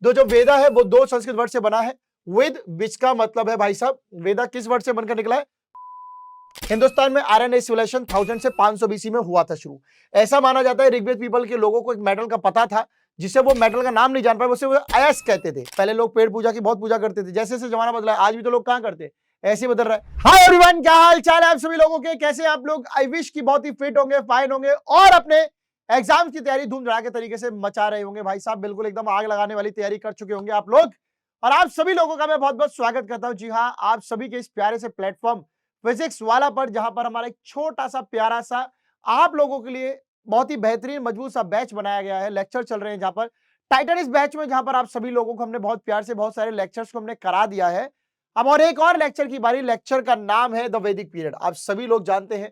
जो वेदा है वो दो संस्कृत वर्ड से बना है। विद विच का मतलब है भाई साहब, वेदा किस वर्ड से बनकर निकला है? हिंदुस्तान में आयरन सिविलाइजेशन 1000 से 500 बीसी में हुआ था शुरू। ऐसा माना जाता है ऋग्वेद पीपल के लोगों को एक मेटल का पता था, जिसे वो मेटल का नाम नहीं जान पाए, उसे वो अयस्क कहते थे। पहले लोग पेड़ पूजा की बहुत पूजा करते थे, जैसे जैसे जमाना बदला है आज भी तो लोग कहां करते हैं, ऐसे ही बदल रहा है। हाय एवरीवन, क्या हाल चाल है आप सभी लोगों के, कैसे आप लोग? आई विश की बहुत ही फिट होंगे, फाइन होंगे और अपने एग्जाम की तैयारी धूम धड़ाके तरीके से मचा रहे होंगे। भाई साहब बिल्कुल एकदम आग लगाने वाली तैयारी कर चुके होंगे आप लोग, और आप सभी लोगों का मैं बहुत बहुत स्वागत करता हूं। जी हाँ, आप सभी के इस प्यारे से प्लेटफॉर्म फिजिक्स वाला पर, जहां पर हमारा एक छोटा सा प्यारा सा आप लोगों के लिए बहुत ही बेहतरीन मजबूत सा बैच बनाया गया है। लेक्चर चल रहे हैं जहां पर टाइटन इस बैच में, जहां पर आप सभी लोगों को हमने बहुत प्यार से बहुत सारे लेक्चर्स को हमने करा दिया है। अब और एक और लेक्चर की बारी, लेक्चर का नाम है द वैदिक पीरियड। आप सभी लोग जानते हैं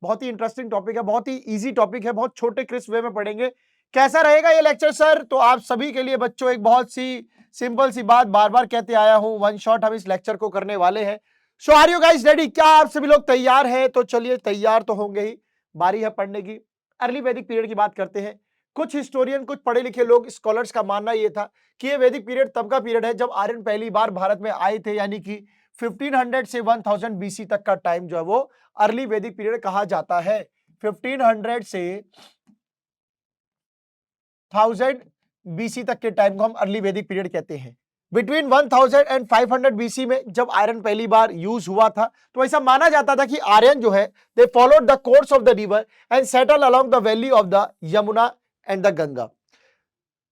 बहुत ही इंटरेस्टिंग टॉपिक है, बहुत ही इजी टॉपिक है, बहुत छोटे क्रिस्प वे में पढ़ेंगे। कैसा रहेगा ये लेक्चर सर? तो आप सभी के लिए बच्चों एक बहुत सी सिंपल सी बात बार बार कहते आया हूं, वन शॉट हम इस लेक्चर को करने वाले हैं। सो आर यू गाइस रेडी? क्या आप सभी लोग तैयार हैं? तो चलिए, तैयार तो होंगे ही, बारी है पढ़ने की। अर्ली वैदिक पीरियड की बात करते हैं। कुछ हिस्टोरियन, कुछ पढ़े लिखे लोग, स्कॉलर्स का मानना यह था कि ये वैदिक पीरियड तब का पीरियड है जब आर्यन पहली बार भारत में आए थे, यानी कि 1500 से 1000 बीसी तक का टाइम जो है वो अर्ली वैदिक पीरियड कहा जाता है। 1500 से 1000 बीसी तक के टाइम को हम अर्ली वैदिक पीरियड कहते हैं। बिटवीन 1000 एंड 500 बीसी में जब आयरन पहली बार यूज हुआ था, तो ऐसा माना जाता था कि आर्यन जो है they followed the course of the river and settle along the valley of the Yamuna and the Ganga.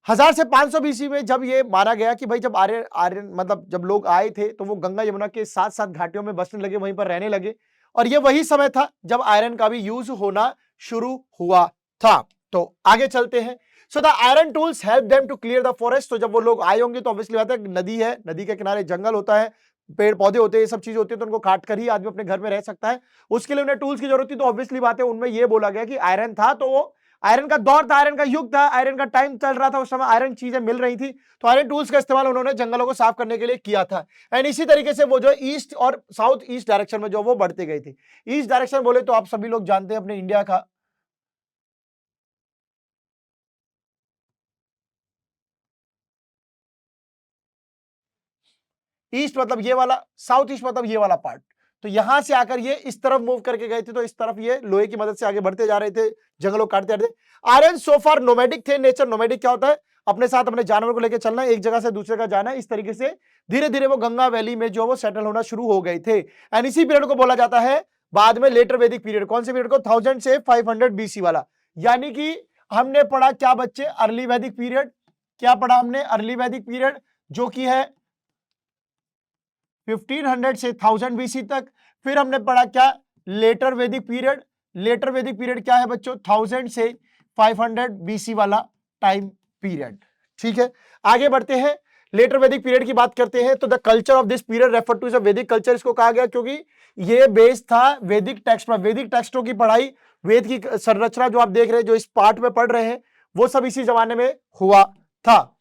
1000 से 500 बीसी में जब ये माना गया कि भाई जब आर्यन आर्यन मतलब जब लोग आए थे तो वो गंगा यमुना के साथ साथ घाटियों में बसने लगे, वहीं पर रहने लगे, और ये वही समय था जब आयरन का भी यूज होना शुरू हुआ था। तो आगे चलते हैं। So the iron tools help them to clear the forest. तो जब वो लोग आए होंगे तो ऑब्वियसली बात है, नदी है, नदी के किनारे जंगल होता है, पेड़ पौधे होते हैं, ये सब चीजें होती है, तो उनको काट कर ही आदमी अपने घर में रह सकता है। उसके लिए उन्हें टूल्स की जरूरत थी। तो ऑब्वियसली बात है, उनमें ये बोला गया कि आयरन था, तो वो आयरन का दौर था, आयरन का युग था, आयरन का टाइम चल रहा था, उस समय आयरन चीजें मिल रही थी, तो आयरन टूल्स का इस्तेमाल उन्होंने जंगलों को साफ करने के लिए किया था। एंड इसी तरीके से वो जो ईस्ट और साउथ ईस्ट डायरेक्शन में जो वो बढ़ते गए थे। ईस्ट डायरेक्शन बोले तो आप सभी लोग जानते हैं अपने इंडिया का, ईस्ट मतलब ये वाला, साउथ ईस्ट मतलब ये वाला पार्ट। तो यहां से आकर ये इस तरफ मूव करके गए थे, तो इस तरफ ये लोहे की मदद से आगे बढ़ते जा रहे थे, जंगलों काटते जा रहे थे। आर्यन सो फार नोमैडिक थे नेचर। नोमैडिक क्या होता है? अपने साथ अपने जानवर को लेकर चलना, एक जगह से दूसरे का जाना। इस तरीके से धीरे धीरे वो गंगा वैली में जो वो सेटल होना शुरू हो गए थे। एंड इसी पीरियड को बोला जाता है बाद में लेटर वैदिक पीरियड। कौन से पीरियड को? 1000 से 500 बीसी वाला। यानी कि हमने पढ़ा क्या बच्चे? अर्ली वैदिक पीरियड। क्या पढ़ा हमने? अर्ली वैदिक पीरियड, जो कि है 1500 से 1000 बीसी तक। फिर हमने पढ़ा क्या? Letter Vedic period. Later Vedic period क्या है बच्चों? 1000 से 500 बीसी वाला टाइम पीरियड। ठीक है, आगे बढ़ते हैं, लेटर वैदिक पीरियड की बात करते हैं। तो the culture of this period refer to Vedic culture, इसको कहा गया क्योंकि ये बेस था वैदिक टेक्स्ट पर। वैदिक टेक्स्टों की पढ़ाई, वेद की संरचना जो आप देख रहे हैं, जो इस पार्ट में पढ़ रहे हैं, वो सब इसी जमाने में हुआ था।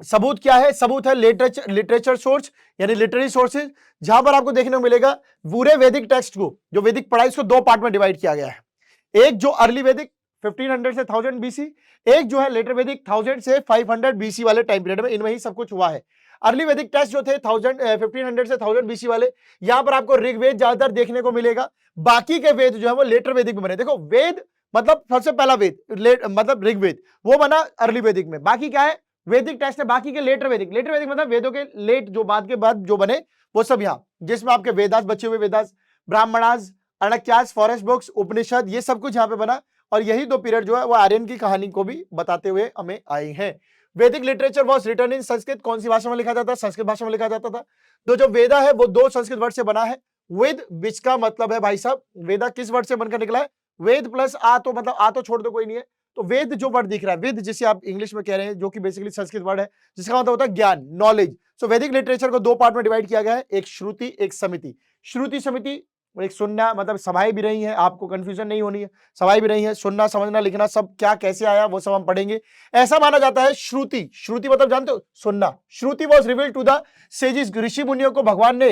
सबूत क्या है? सबूत है लिटरेचर सोर्स, यानी लिटरेरी सोर्सेज, जहां पर आपको देखने को मिलेगा पूरे वैदिक टेक्स्ट को, जो वैदिक पढ़ाई, इसको दो पार्ट में डिवाइड किया गया है। एक जो अर्ली वैदिक 1500 से 1000 बीसी, एक जो है लेटर वैदिक 1000 से 500 बीसी वाले टाइम पीरियड में, इनमें ही सब कुछ हुआ है। अर्ली वैदिक टेक्स्ट जो थे 1500 से 1000 बीसी वाले, यहां पर आपको ऋग्वेद ज्यादातर देखने को मिलेगा। बाकी के वेद जो है वो लेटर वैदिक में बने। देखो, वेद मतलब सबसे पहला वेद मतलब ऋग्वेद, वो बना अर्ली वैदिक में। बाकी क्या है? वैदिक टेक्स्ट है। बाकी के लेटर वैदिक, लेटर वैदिक मतलब वेदों के लेट, जो बाद के बाद जो बने वो सब यहाँ, जिसमें आपके वेदास बचे हुए, वेदास, ब्राह्मणास, अणक्यास, फॉरेस्ट बुक्स, उपनिषद, ये सब कुछ यहाँ पे बना। और यही दो पीरियड जो है वो आर्यन की कहानी को भी बताते हुए हमें आए हैं। Vedic literature was written in Sanskrit. कौन सी भाषा में लिखा जाता है? संस्कृत भाषा में लिखा जाता था। तो जो वेदा है वो दो संस्कृत वर्ड से बना है। वेद विच का मतलब है भाई साहब, वेदा किस वर्ड से बनकर निकला है? वेद प्लस आ, तो मतलब आ तो छोड़ दो, कोई नहीं है। तो वेद जो वर्ड दिख रहा है, वेद जिसे आप इंग्लिश में कह रहे हैं, जो कि बेसिकली संस्कृत वर्ड है, जिसका मतलब होता है ज्ञान, नॉलेज। सो वैदिक लिटरेचर को दो पार्ट में डिवाइड किया गया है, एक श्रुति, एक समिति। श्रुति समिति एक सुनना, मतलब सभाएं भी रही हैं, आपको कंफ्यूजन नहीं होनी है, सभाएं भी रही हैं, सुनना, समझना, लिखना, सब क्या कैसे आया वो सब हम पढ़ेंगे। ऐसा माना जाता है श्रुति, श्रुति मतलब जानते हो? सुनना। श्रुति was revealed to the sages, ऋषि मुनियों को भगवान ने,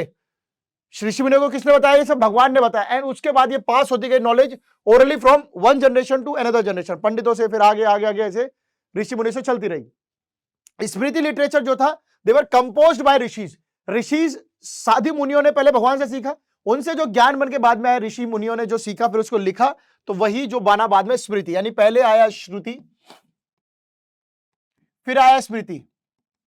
ऋषि मुनियों को किसने बताया? ये सब भगवान ने बताया। एंड उसके बाद ये पास होती गई knowledge orally from one generation to another generation, पंडितों से फिर आगे आगे आगे ऐसे ऋषि मुनि से चलती रही। स्मृति लिटरेचर जो था दे वर कंपोज्ड बाय ऋषिज। ऋषिज साधी मुनियों ने पहले भगवान से सीखा, उनसे जो ज्ञान बन के बाद में आया, ऋषि मुनियों ने जो सीखा फिर उसको लिखा, तो वही जो बना बाद में स्मृति, यानी पहले आया श्रुति फिर आया स्मृति।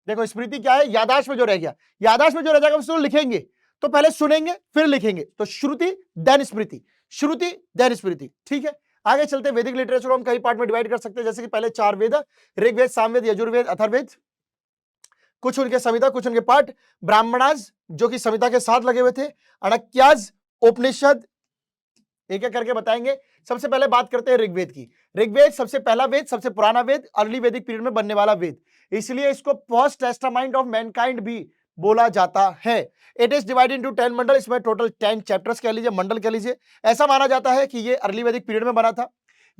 देखो स्मृति क्या है, याददाश्त में जो रह गया, याददाश्त में जो रह जाएगा उसको लिखेंगे, तो पहले सुनेंगे फिर लिखेंगे, तो श्रुति देन स्मृति, श्रुति देन स्मृति। ठीक है, आगे चलते वैदिक लिटरेचर हम कई पार्ट में डिवाइड कर सकते हैं, जैसे कि पहले 4 वेद, ऋग्वेद, सामवेद, यजुर्वेद, अथर्ववेद, कुछ उनके संहिता, कुछ उनके पाठ, ब्राह्मणास जो कि संहिता के साथ लगे हुए थे, अणक्यास, उपनिषद, एक एक करके बताएंगे। सबसे पहले बात करते हैं ऋग्वेद की। ऋग्वेद सबसे पहला वेद, सबसे पुराना वेद, अर्ली वैदिक पीरियड में बनने वाला वेद, इसलिए इसको फर्स्ट टेस्टामेंट ऑफ मैनकाइंड भी बोला जाता है। इट इज डिवाइडेड इनटू 10 मंडल, इसमें टोटल 10 चैप्टर्स कह लीजिए, मंडल कह लीजिए। ऐसा माना जाता है कि ये अर्ली वैदिक पीरियड में बना था।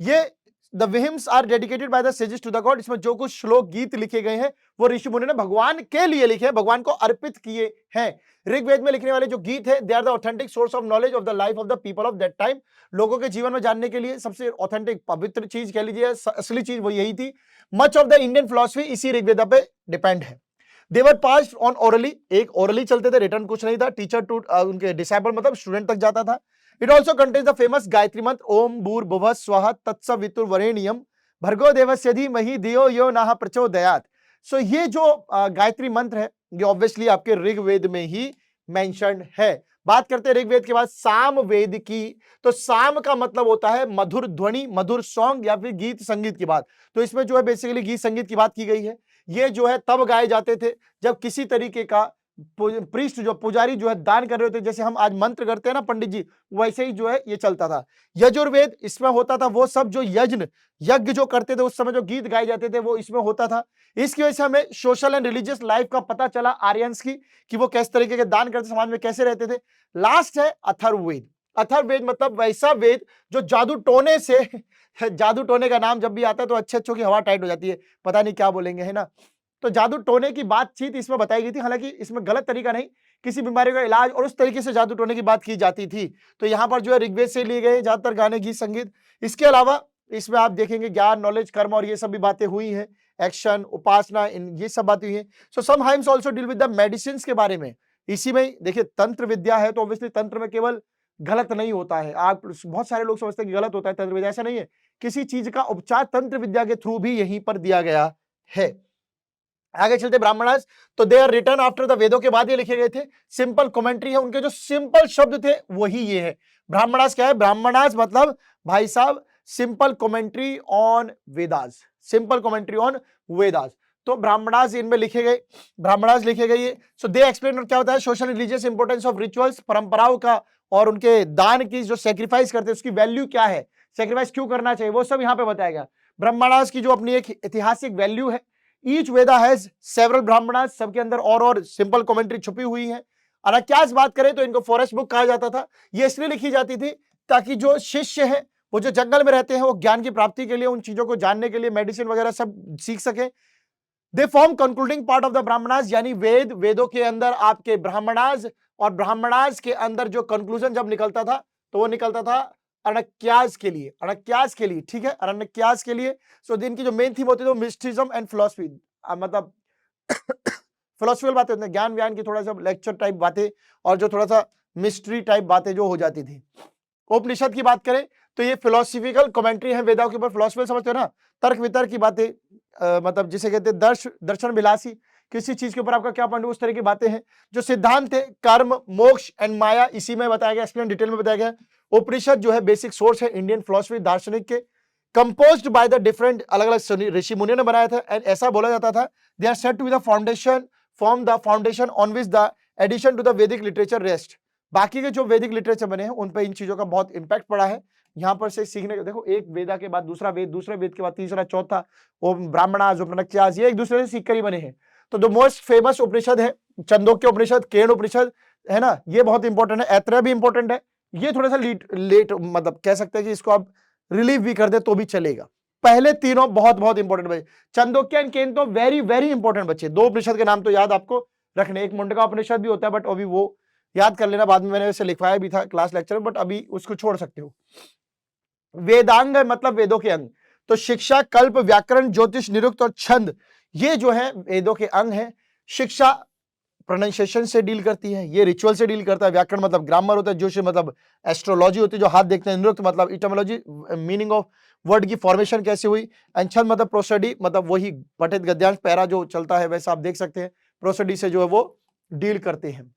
ये the hymns are dedicated by the sages to the god, इसमें जो कुछ श्लोक गीत लिखे गए हैं वो ऋषि मुनि ने भगवान के लिए लिखे हैं, भगवान को अर्पित किए हैं। ऋग्वेद में लिखने वाले जो गीत है they are the authentic source of knowledge of the life of the people of that time. लोगों के जीवन में जानने के लिए सबसे ऑथेंटिक पवित्र चीज कह लीजिए, असली चीज वो यही थी। Much of the Indian philosophy इसी ऋग्वेद पे डिपेंड है। दे वर पास्ड ऑन ओरली, एक ओरली चलते थे, रिटर्न कुछ नहीं था, टीचर टू उनके डिसाइपल मतलब स्टूडेंट तक जाता था। It also contains the famous Gayatri मंत्र ओम भूर्भुवः स्वः तत्सवितुर्वरेण्यम भर्गो देवस्य धीमहि धियो यो नः प्रचोदयात्। सो ये जो गायत्री मंत्र है ये ऑब्वियसली आपके ऋग्वेद में ही मेंशन्ड है। बात करते हैं ऋग्वेद के बाद साम वेद की, तो साम का मतलब होता है मधुर ध्वनि, मधुर सॉन्ग या फिर गीत संगीत की बात। तो इसमें जो है बेसिकली गीत संगीत की बात की गई है। ये जो है तब गाए जाते थे जब किसी तरीके का प्रीस्ट जो पुजारी जो है दान कर रहे होते, जैसे हम आज मंत्र करते हैं ना पंडित जी, वैसे ही जो है ये चलता था। यजुर्वेद, इसमें होता था वो सब जो यज्ञ जो करते थे उस समय जो गीत गाए जाते थे वो इसमें होता था। इसकी वजह से हमें सोशल एंड रिलीजियस लाइफ का पता चला आर्यंस की, कि वो किस तरीके के दान करते, समाज में कैसे रहते थे। लास्ट है अथर्ववेद। अथर्ववेद मतलब वैसा वेद जो जादू टोने से जादू टोने का नाम जब भी आता है तो अच्छे की हवा टाइट हो जाती है, पता नहीं क्या बोलेंगे, है ना। तो जादू टोने की बातचीत इसमें बताई गई थी, हालांकि इसमें गलत तरीका नहीं, किसी बीमारी का इलाज और उस तरीके से जादू टोने की बात की जाती थी। तो यहाँ पर जो है ऋग्वेद से लिए गए ज्यादातर गाने, गीत, संगीत। इसके अलावा इसमें आप देखेंगे ज्ञान, नॉलेज, कर्म और ये सब भी बातें हुई हैं, एक्शन, उपासना, इन ये सब बातें हुई हैं। So some hymns also deal with the medicine के बारे में। इसी में देखिए तंत्र विद्या है, तो ऑब्वियसली तंत्र में केवल गलत नहीं होता है। आप बहुत सारे लोग समझते हैं कि गलत होता है तंत्र विद्या, ऐसा नहीं है। किसी चीज का उपचार तंत्र विद्या के थ्रू भी यहीं पर दिया गया है। आगे चलते ब्राह्मणास, तो they are written after the वेदों के बाद ये लिखे गए थे। सिंपल कमेंट्री है, उनके जो सिंपल शब्द थे वही ये है। ब्राह्मणास क्या है, ब्राह्मणास मतलब भाई साहब simple commentary on Vedas, simple commentary on Vedas. तो ब्राह्मणास इनमें लिखे गए, ब्राह्मणास लिखे गए। सो दे एक्सप्लेन क्या होता है social religious importance of rituals, परंपराओं का और उनके दान की जो सेक्रीफाइस करते हैं उसकी वैल्यू क्या है, सेक्रीफाइस क्यों करना चाहिए, वो सब यहाँ पे बताया गया। ब्राह्मणास की जो अपनी एक ऐतिहासिक वैल्यू है, each Veda has several Brahmanas, सबके अंदर और सिंपल कमेंट्री छुपी हुई है। अनाक्यास बात करें तो इनको फॉरेस्ट बुक कहा जाता था। ये इसलिए लिखी जाती थी ताकि जो शिष्य है वो जो जंगल में रहते हैं वो ज्ञान की प्राप्ति के लिए, उन चीजों को जानने के लिए, मेडिसिन वगैरह सब सीख सके। They form concluding part of the Brahmanas, यानी वेद, वेदों के अंदर आपके ब्राह्मणास, और ब्राह्मणास के अंदर जो कंक्लूजन जब निकलता था तो वो निकलता था अणक्यास के लिए, अणक्यास के लिए, ठीक है, अणक्यास के लिए। सो दिन की जो मेन थीम होती है वो मिस्टिज्म एंड फिलॉसफी, मतलब फिलोसफिकल बातें होती हैं, ज्ञान व्यान की थोड़ा सा लेक्चर टाइप बातें और जो थोड़ा सा मिस्ट्री टाइप बातें जो हो जाती थी। उपनिषद की बात करें तो ये फिलोसफिकल कमेंट्री है वेदाओं के ऊपर, फिलोसफिकल समझते हो ना, तर्क वितर्क की बातें, मतलब जिसे कहते हैं दर्शन विलासी, किसी चीज के ऊपर आपका क्या पॉइंट, उस तरह की बातें हैं। जो सिद्धांत थे कर्म, मोक्ष एंड माया, इसी में बताया गया, एक्सप्लेन डिटेल में बताया गया। उपनिषद जो है बेसिक सोर्स है इंडियन फिलोसफी, दार्शनिक के, कंपोज्ड बाय द डिफरेंट अलग अलग ऋषि मुनियों ने बनाया था। एंड ऐसा बोला जाता था they are said to be the foundation, form the foundation on which the addition to the Vedic literature rest. बाकी के जो वैदिक लिटरेचर बने हैं उन पे इन चीजों का बहुत इंपैक्ट पड़ा है। यहाँ पर से सीखने का देखो, एक वेदा के बाद दूसरा वेद, दूसरे वेद के बाद तीसरा, चौथा, वो ब्राह्मणास, उपनिषद, ये एक दूसरे से सीखकर ही बने हैं। तो द मोस्ट फेमस उपनिषद है छंदोग्य उपनिषद, केन उपनिषद, है ना, ये बहुत इंपॉर्टेंट है। ऐतरेय भी इंपॉर्टेंट है, ये थोड़ा सा लेट मतलब कह सकते हैं कि इसको आप रिलीव भी कर दे तो भी चलेगा। पहले तीनों बहुत बहुत इंपॉर्टेंट बच्चे, छंदोग्य एंड केन तो वेरी वेरी इंपॉर्टेंट बच्चे। दो उपनिषद के नाम तो याद आपको रखने, एक मुंडका उपनिषद भी होता है बट अभी वो याद कर लेना, बाद में मैंने वैसे लिखवाया भी था क्लास लेक्चर में, बट अभी उसको छोड़ सकते हो। वेदांग मतलब वेदों के अंग, तो शिक्षा, कल्प, व्याकरण, ज्योतिष, निरुक्त और छंद, ये जो है वेदों के अंग है। शिक्षा प्रोनाउंसिएशन से डील करती है, ये रिचुअल से डील करता है, व्याकरण मतलब ग्रामर होता है, ज्योतिष मतलब एस्ट्रोलॉजी होती है जो हाथ देखते हैं, नृत्य मतलब इटमोलॉजी मीनिंग ऑफ वर्ड की फॉर्मेशन कैसे हुई, एंड छंद मतलब प्रोसोडी मतलब वही पठित गद्यांश पैरा जो चलता है वैसा आप देख सकते हैं, प्रोसोडी से जो है वो डील करते हैं।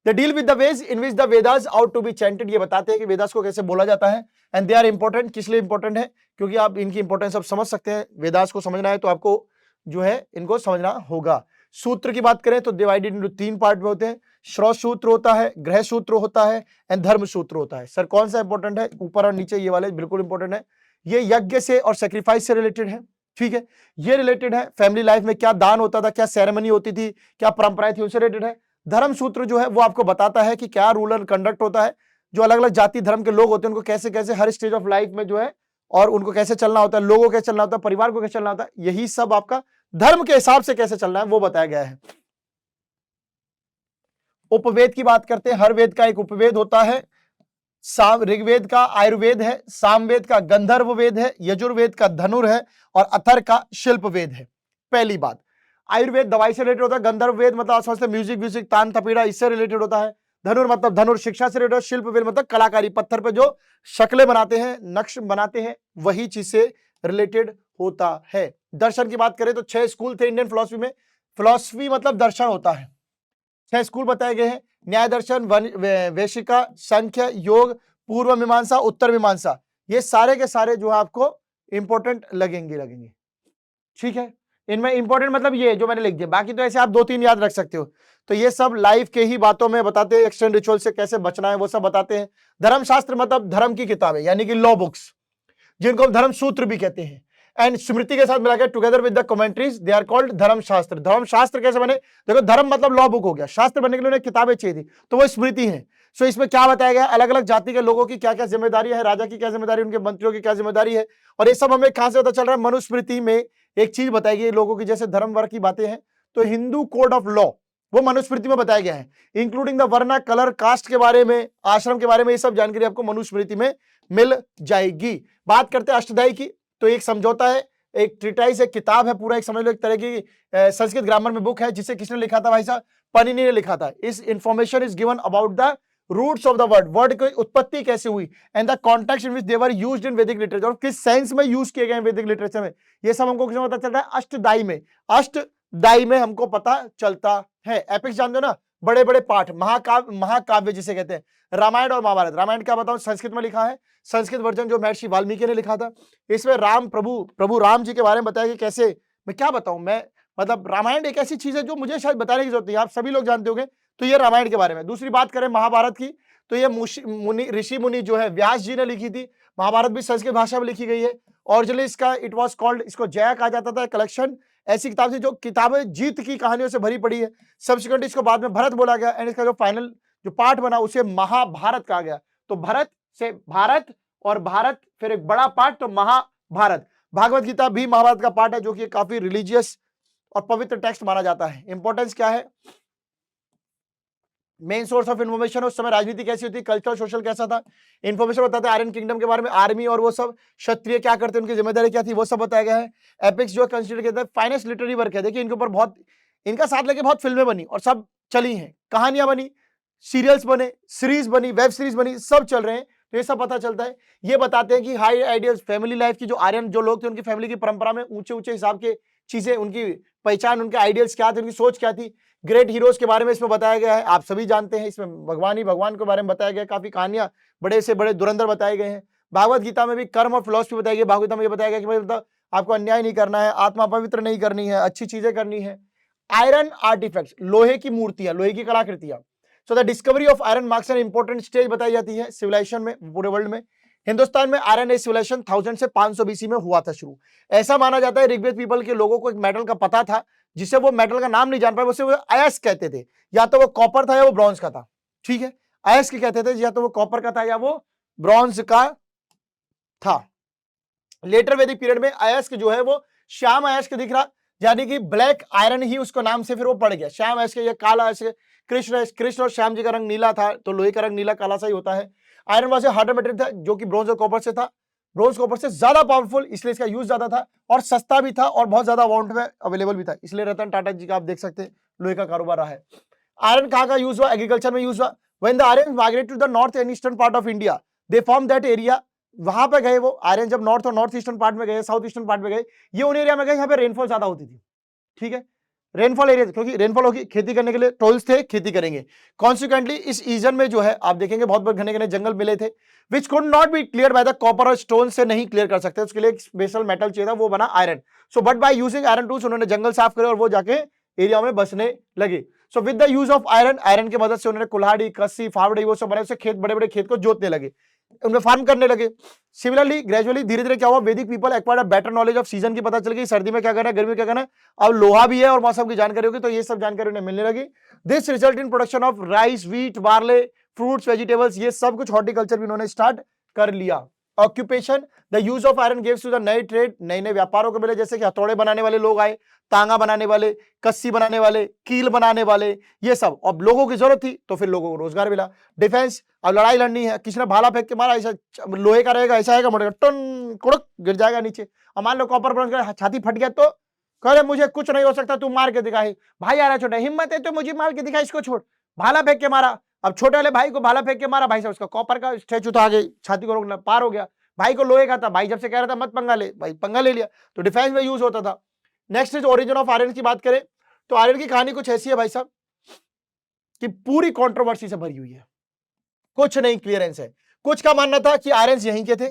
They deal with the ways in which the Vedas ought to be chanted। ये बताते हैं कि वेदास को कैसे बोला जाता है, एंड दे आर इंपॉर्टेंट। किस लिए इंपॉर्टेंट है? क्योंकि आप इनकी इंपॉर्टेंस आप समझ सकते हैं। वेदास को समझना है तो आपको जो है इनको समझना होगा। सूत्र की बात करें तो डिवाइडेड इनटू 3 पार्ट में होते हैं। श्रौत सूत्र होता है, ग्रह सूत्र होता है, एंड धर्म सूत्र होता है। सर कौन सा इंपॉर्टेंट है? ऊपर और नीचे ये वाले बिल्कुल इंपॉर्टेंट है। ये यज्ञ से और सेक्रीफाइस से रिलेटेड है, ठीक है। ये रिलेटेड है फैमिली लाइफ में क्या दान होता था, क्या सेरेमनी होती थी, क्या परंपराएं थी, उनसे रिलेटेड है। धर्म सूत्र जो है वो आपको बताता है कि क्या रूल एंड कंडक्ट होता है, जो अलग अलग जाति धर्म के लोग होते हैं उनको कैसे कैसे हर स्टेज ऑफ लाइफ में जो है और उनको कैसे चलना होता है, लोगों को कैसे चलना होता है, परिवार को कैसे चलना होता है, यही सब आपका धर्म के हिसाब से कैसे चलना है वो बताया गया है। उपवेद की बात करते हैं। हर वेद का एक उपवेद होता है। ऋग्वेद का आयुर्वेद है, सामवेद का गंधर्व वेद है, यजुर्वेद का धनुर है, और अथर का शिल्प वेद है। पहली बात, आयुर्वेद दवाई से रिलेटेड होता है, गंधर्व वेद मतलब आप समझते हैं म्यूजिक तान तपीड़ा, इससे रिलेटेड होता है। धनुर मतलब धनुर शिक्षा से रिलेटेड, शिल्प वेद मतलब कलाकारी, पत्थर पे जो शक्लें बनाते हैं, नक्श बनाते हैं, वही चीज से रिलेटेड होता है। दर्शन की बात करें तो 6 स्कूल थे इंडियन फिलोसफी में। फिलोसफी मतलब दर्शन होता है। 6 स्कूल बताए गए हैं, न्याय दर्शन, वैशिका, संख्य, योग, पूर्व मीमांसा, उत्तर मीमांसा। ये सारे के सारे जो है आपको इंपॉर्टेंट लगेंगे, ठीक है। इनमें इंपॉर्टेंट मतलब ये जो मैंने लिख दिया, बाकी तो ऐसे आप 2-3 याद रख सकते हो। तो ये सब लाइफ के ही बातों में बताते हैं, एक्सटेंड रिचुअल से कैसे बचना है वो सब बताते हैं। धर्मशास्त्र मतलब धर्म की किताबें यानी कि लॉ बुक्स, जिनको हम धर्म सूत्र भी कहते हैं, एंड स्मृति के साथ मिलाकर together with the commentaries they are called Dharmashastra. Dharmashastra कैसे बने? देखो धर्म मतलब लॉ बुक हो गया, शास्त्र बनने के लिए उन्हें किताबें चाहिए थी, तो वो स्मृति है। सो इसमें क्या बताया गया, अलग अलग जाति के लोगों की क्या क्या जिम्मेदारी है, राजा की क्या जिम्मेदारी, उनके मंत्रियों की क्या जिम्मेदारी है, और ये सब हमें कहां से पता चल रहा है? मनुस्मृति में एक चीज बताई गई लोगों की, जैसे धर्म वर्ग की बातें हैं तो हिंदू कोड ऑफ लॉ वो मनुस्मृति में बताया गया है, इंक्लूडिंग द वर्ण, कलर, कास्ट के बारे में, आश्रम के बारे में, ये सब जानकारी आपको मनुस्मृति में मिल जाएगी। बात करते हैं अष्टध्यायी की, तो एक समझौता है, एक ट्रिटाइज, एक किताब है, पूरा एक समझ लो एक तरह की संस्कृत ग्रामर में बुक है, जिसे किसने लिखा था भाई साहब? पनिनी ने लिखा था। इस information is given about the roots of the word की उत्पत्ति कैसे हुई, and the context in which they were used in Vedic literature, और किस सेंस में यूज किए गए वैदिक लिटरेचर में, ये सब हमको किसमें पता चलता है? अष्टदाई में। अष्टदाई में हमको पता चलता है। एपिक्स जानते हो ना, बड़े बड़े पाठ, महाकाव्य जिसे कहते हैं, रामायण और महाभारत। रामायण क्या बताऊं, संस्कृत में लिखा है, संस्कृत वर्जन जो महर्षि वाल्मीकि ने लिखा था। इसमें राम प्रभु राम जी के बारे में बताया कि कैसे, मैं क्या बताऊं, मैं मतलब रामायण एक ऐसी चीज है जो मुझे शायद बताने की जरूरत नहीं है, आप सभी लोग जानते होंगे। तो ये रामायण के बारे में। दूसरी बात करें महाभारत की, तो ये ऋषि मुनि जो है व्यास जी ने लिखी थी। महाभारत भी संस्कृत भाषा में लिखी गई है। ओरिजिनली इसका इट वाज कॉल्ड, इसको जया कहा जाता था, कलेक्शन ऐसी किताब थी जो किताबें जीत की कहानियों से भरी पड़ी है। सब्सिक्वेंटली इसको बाद में भरत बोला गया, एंड इसका जो फाइनल जो पार्ट बना उसे महाभारत कहा गया। तो भरत से भारत, और भारत फिर एक बड़ा पार्ट तो महाभारत। भागवत गीता भी महाभारत का पार्ट है, जो कि काफी रिलीजियस और पवित्र टेक्स्ट माना जाता है। इंपॉर्टेंस क्या है? मेन सोर्स ऑफ इन्फॉर्मेशन, उस समय राजनीति कैसी होती, कल्चर सोशल कैसा था, इन्फॉर्मेशन बताते हैं आर्यन किंगडम के बारे में, आर्मी और वो सब, क्षत्रिय क्या करते हैं, उनकी जिम्मेदारी क्या थी, वो सब बताया गया है। एपिक्स जो कंसीडर किया है फाइनेस्ट लिटरेरी वर्क है। देखिए इनके ऊपर बहुत, इनका साथ लेके बहुत फिल्में बनी और सब चली हैं, कहानियां बनी, सीरियल्स बने, सीरीज बनी, वेब सीरीज बनी, सब चल रहे हैं। तो ये सब पता चलता है। ये बताते हैं कि हाई आइडियल्स फैमिली लाइफ की, जो आर्यन जो लोग थे उनकी फैमिली की परंपरा में ऊंचे ऊंचे हिसाब के चीजें, उनकी पहचान, उनके आइडियल्स क्या थे, उनकी सोच क्या थी। ग्रेट हीरोज के बारे में इसमें बताया गया है, आप सभी जानते हैं। इसमें भगवान के बारे में बताया गया, काफी कहानियां, बड़े से बड़े धुरंधर बताए गए हैं। भागवत गीता में भी कर्म और फिलॉसफी बताई गई। भागवत में ये बताया गया कि मतलब आपको अन्याय नहीं करना है, आत्मा पवित्र नहीं करनी है, अच्छी चीजें करनी है। आयरन आर्टिफैक्ट्स, लोहे की मूर्तियां, लोहे की कलाकृतियां। So the discovery of iron marks an important stage बताई जाती है सिविलाइजेशन में, पूरे वर्ल्ड में। हिंदुस्तान में आयरन एज सिविलाइजेशन 1000 से 500 बीसी में हुआ था शुरू। ऐसा माना जाता है ऋग्वेद पीपल के लोगों को एक मेटल का पता था, जिसे वो मेटल का नाम नहीं जान पाए, उसे वो अयस्क कहते थे। या तो वो कॉपर था या वो ब्रॉन्ज का था, ठीक है। अयस्क कहते थे, या तो वो कॉपर का था या वो ब्रॉन्ज का था। लेटर वैदिक पीरियड में अयस्क जो है वो श्याम अयस्क दिख रहा, यानी कि ब्लैक आयरन ही उसको नाम से फिर वो पड़ गया, श्याम अयस्क या काला अयस्क। कृष्ण और श्याम जी का रंग नीला था, तो लोहे का रंग नीला काला सा ही होता है। Iron was a harder material था, जो कि ब्रॉन्ज और कॉपर से था। ब्रोंज कॉपर से ज्यादा पावरफुल, इसलिए इसका यूज ज्यादा था और सस्ता भी था और बहुत ज्यादा अमाउंट में अवेलेबल भी था, इसलिए रतन टाटा जी का आप देख सकते हैं लोहे का कारोबार रहा है। आयरन कहाँ का यूज हुआ? एग्रीकल्चर में यूज हुआ। When the iron migrate to the north and eastern part of India they form that area, वहां पे गए वो आयरन, जब नॉर्थ और नॉर्थ ईस्टर्न पार्ट में गए, साउथ ईस्टर्न पार्ट में गए, ये उन एरिया में गए यहाँ पे रेनफॉल ज्यादा होती थी, ठीक है, रेनफॉल एरिया, क्योंकि रेनफॉल होगी, खेती करने के लिए टोल्स थे, खेती करेंगे। कॉन्सिक्वेंटली इस रीजन में जो है आप देखेंगे बहुत बहुत घने घने जंगल मिले थे, which could not be clear by the copper और स्टोन से नहीं क्लियर कर सकते, उसके लिए एक स्पेशल मेटल चाहिए था, वो बना iron. So but by using iron tools उन्होंने जंगल साफ करे और वो जाके एरिया में बसने लगे। So with the use of iron, iron की मदद से उन्होंने कुल्हाड़ी, कस्सी, फावड़ी वो सब बनाए, उससे खेत, बड़े बड़े खेत को जोतने लगे, उनमें फार्म करने लगे। सिमिलरली ग्रेजुअली धीरे धीरे क्या हुआ, वैदिक people acquired a better knowledge off season की, पता चल गई सर्दी में क्या करना है, गर्मी में क्या करना है, अब लोहा भी है और मौसम की जानकारी होगी, तो ये सब जानकारी उन्हें मिलने लगी। This result in production of rice, wheat, barley, fruits, vegetables, ये सब कुछ हॉर्टिकल्चर भी उन्होंने स्टार्ट कर लिया। Occupation, the use of iron gives to the नए ट्रेड, नए नए व्यापारों को मिले, जैसे कि हथौड़े बनाने वाले लोग आए, तांगा बनाने वाले, कस्सी बनाने वाले, कील बनाने वाले, ये सब, अब लोगों की जरूरत थी तो फिर लोगों को रोजगार मिला। डिफेंस, अब लड़ाई लड़नी है, किसी ने भाला फेंक के मारा, ऐसा लोहे का रहेगा, ऐसा आएगा, मुड़ेगा, टन कुड़क गिर जाएगा नीचे। अब मान लो कॉपर ब्रॉन्ज का छाती फट गया तो कह रहे मुझे कुछ नहीं हो सकता, तू मार के दिखा, भाई आ रहा छोटा, हिम्मत है तो मुझे मार के दिखा, इसको छोड़, भाला फेंक के मारा। अब छोटे वाले भाई को भाला फेंक के मारा, भाई साहब उसका कॉपर का स्टैचू था आगे, छाती को रोकना, पार हो गया। भाई को लोहे का था, भाई जब से कह रहा था मत पंगा ले, भाई पंगा ले लिया, तो डिफेंस में यूज होता था। Next is origin of iron की बात करें तो आयरन की कहानी कुछ ऐसी है भाई साहब कि पूरी कंट्रोवर्सी से भरी हुई है, कुछ नहीं क्लियरेंस है। कुछ का मानना था कि आयरन यहीं के थे,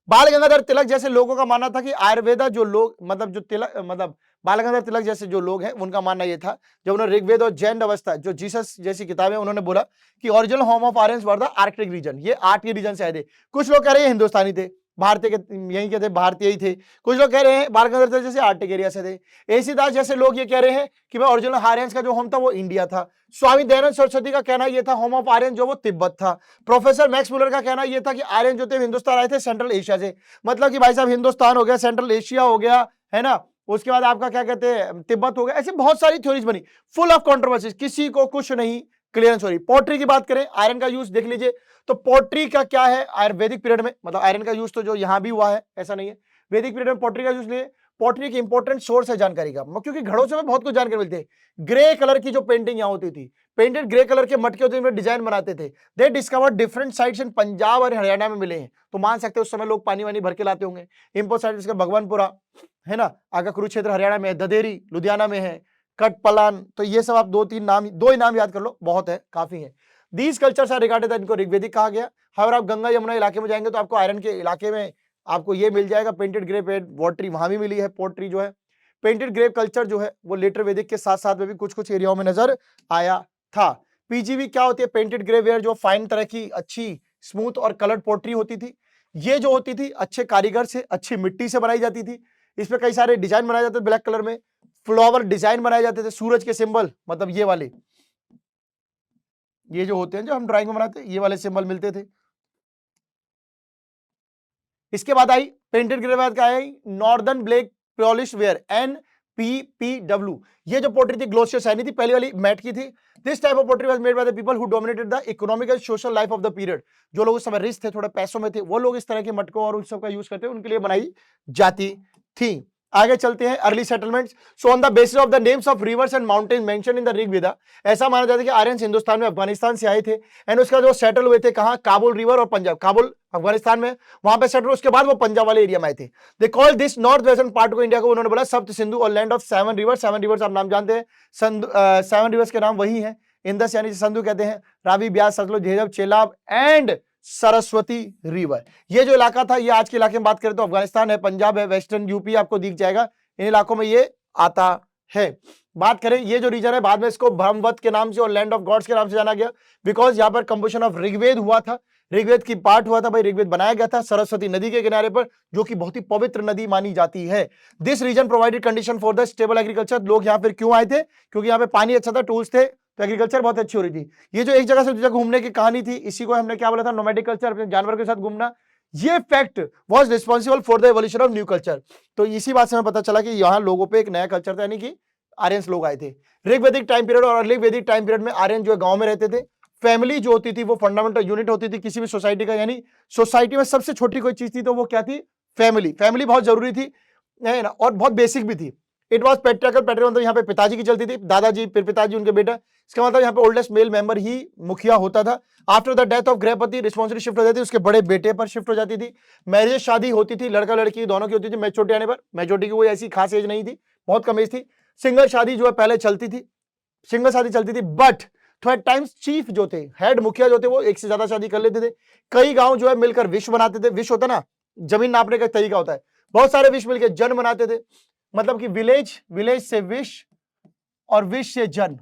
बाल गंगाधर तिलक जैसे लोगों का मानना था कि आयुर्वेदा जो लोग, मतलब जो तिलक, मतलब बाल गंगाधर तिलक जैसे जो लोग हैं उनका मानना यह था, जब उन्होंने ऋग्वेद और जैन अवस्था जो जीसस जैसी किताबें, उन्होंने बोला कि original home of iron were the Arctic region, ये 8 के रीजन से आए थे। कुछ लोग कह रहे हैं हिंदुस्तानी थे, भारतीय के यहीं के थे, भारतीय ही थे। कुछ लोग कह रहे हैं बाल गंगाधर तिलक जैसे आर्कटिक एरिया से थे। एसी दास जैसे लोग ये कह रहे हैं कि भाई ओरिजिनल आयरन का जो होम था वो इंडिया था। स्वामी दयानंद सरस्वती का कहना यह था होम ऑफ आयरन जो वो तिब्बत था। प्रोफेसर मैक्स मुलर का कहना यह था कि आयरन जो थे हिंदुस्तान आए थे सेंट्रल एशिया से, मतलब कि भाई साहब हिंदुस्तान हो गया, सेंट्रल एशिया हो गया, है ना, उसके बाद आपका क्या कहते हैं तिब्बत हो गया। ऐसे बहुत सारी थ्योरीज बनी, फुल ऑफ कंट्रोवर्सीज, किसी को कुछ नहीं क्लियरेंस हो रही। पोट्री की बात करें, आयरन का यूज देख लीजिए, तो पोट्री का क्या है आयुर्वेदिक पीरियड में, मतलब आयरन का यूज तो जो यहां भी हुआ है ऐसा नहीं है, वैदिक पीरियड में पोट्री का यूज लिए। पोट्री एक इंपॉर्टेंट सोर्स है जानकारी का, क्योंकि घड़ों से बहुत कुछ जानकारी मिलती है। ग्रे कलर की जो पेंटिंग यहाँ होती थी, पेंटेड ग्रे कलर के मटके होते थे, डिजाइन बनाते थे। दे discovered different sites in Punjab और हरियाणा में मिले हैं, तो मान सकते हैं उस समय लोग पानी वानी भर के लाते होंगे। इंपोर्ट साइट इसका भगवानपुरा है ना, आगे कुरुक्षेत्र हरियाणा में है, ददेरी लुधियाना में है, कटपलान, तो ये सब आप दो ही नाम याद कर लो, बहुत है, काफी है। दीज कल्चर्स आर रिगार्डेड, इनको ऋग्वेदिक कहा गया। अगर आप गंगा यमुना इलाके में जाएंगे तो आपको आयरन के इलाके में आपको ये मिल जाएगा, पेंटेड ग्रे पोट्री वहां भी मिली है, पोट्री जो है पेंटेड ग्रे कल्चर जो है वो लेटर वैदिक के साथ साथ में भी कुछ कुछ एरियाओं में नजर आया था। पीजीवी क्या होती है? पेंटेड ग्रे वेयर, जो फाइन तरह की अच्छी स्मूथ और कलर्ड पोट्री होती थी। ये जो होती थी अच्छे कारीगर से, अच्छी मिट्टी से बनाई जाती थी। इस पे कई सारे डिजाइन बनाए जाते थे, ब्लैक कलर में फ्लावर डिजाइन बनाए जाते थे, सूरज के सिंबल, मतलब ये वाले, ये जो होते हैं जो हम ड्राइंग में बनाते हैं, ये वाले सिंबल मिलते थे। इसके बाद आई पेंटेड ग्रे, बाद का आई northern black polished ware, NPPW। ये जो पोट्री थी ग्लोसियर शाइनी थी, पहली वाली मैट की थी। This type of pottery was made by the people who dominated the economic and social life of the period. जो लोग उस समय रिच थे, थोड़े पैसों में थे, वो लोग इस तरह के मटकों और उन सब का यूज करते, उनके लिए बनाई जाती थी। आगे चलते हैं, early settlements. So on the basis of the names of reverse and mountain mention in the Rigveda, ऐसा माना जाता है कि आर्यन हिंदुस्तान में अफगानिस्तान से आए थे, एंड उसका जो सेटल हुए थे कहां, काबुल रिवर और पंजाब, काबुल अफगानिस्तान में, वहां पे सेटल, उसके बाद वो पंजाब वाले एरिया में आए थे। They call this north western part को इंडिया को उन्होंने बोला सप्त सिंधु और लैंड ऑफ 7 रिवर्स। 7 रिवर्स आप नाम जानते हैं, 7 रिवर्स के नाम वही है, इंदस यानी सिंधु कहते हैं, रावी, ब्यास, सतलुज, झेलम, चेलाब एंड सरस्वती रिवर। ये जो इलाका था, ये आज के इलाके में बात करें तो अफगानिस्तान है, पंजाब है, वेस्टर्न यूपी आपको दिख जाएगा, इन इलाकों में ये आता है। बात करें ये जो रीजन है, बाद में इसको ब्रह्मवत के नाम से और लैंड ऑफ गॉड्स के नाम से जाना गया, बिकॉज यहाँ पर कंपोजिशन ऑफ ऋग्वेद हुआ था, ऋग्वेद की पार्ट हुआ था, भाई ऋग्वेद बनाया गया था सरस्वती नदी के किनारे पर, जो कि बहुत ही पवित्र नदी मानी जाती है। This region provided condition for the stable agriculture. लोग यहाँ पर क्यों आए थे? क्योंकि यहाँ पे पानी अच्छा था, टूल्स थे, तो एग्रीकल्चर बहुत अच्छी हो रही थी। ये जो एक जगह से दूसरी जगह घूमने की कहानी थी, इसी को हमने क्या बोला था, नोमैडिक कल्चर, अपने जानवर के साथ घूमना। ये fact was responsible for the evolution of new culture. तो इसी बात से हमें पता चला कि यहाँ लोगों पे एक नया कल्चर था, यानी कि आर्यंस लोग आए थे। ऋग्वैदिक टाइम पीरियड और अर्ली वैदिक टाइम पीरियड में आर्यन जो गांव में रहते थे। फैमिली जो होती थी वो फंडामेंटल यूनिट होती थी किसी भी सोसाइटी का, यानी सोसाइटी में सबसे छोटी कोई चीज थी तो वो क्या थी, फैमिली, फैमिली बहुत जरूरी थी, है ना, और बहुत बेसिक भी थी। इट वॉज पेट्रियार्कल, पेट्रियार्कल मतलब यहाँ पे पिताजी की चलती थी, दादाजी फिर पिताजी उनके बेटा, इसका मतलब यहाँ पे ओल्डेस्ट मेल मेंबर ही मुखिया होता था। आफ्टर द डेथ ऑफ गृहपति रिस्पॉन्सिबिलिटी शिफ्ट हो जाती थी, उसके बड़े बेटे पर शिफ्ट हो जाती थी। मैरिज शादी होती थी, लड़का लड़की दोनों की होती थी मैच्योरिटी आने पर। मैच्योरिटी की कोई ऐसी खास एज नहीं थी, बहुत कम एज थी। सिंगल शादी जो है पहले चलती थी, सिंगल शादी चलती थी, बट थोड़े टाइम्स चीफ जो थे, हेड मुखिया जो थे, वो एक से ज्यादा शादी कर लेते थे। कई गांव जो है मिलकर विश्व बनाते थे। विश्व होता ना, जमीन नापने का तरीका होता है, बहुत सारे विश्व मिलकर जन बनाते थे, मतलब कि विलेज, विलेज से विश्व और विश्व से जन,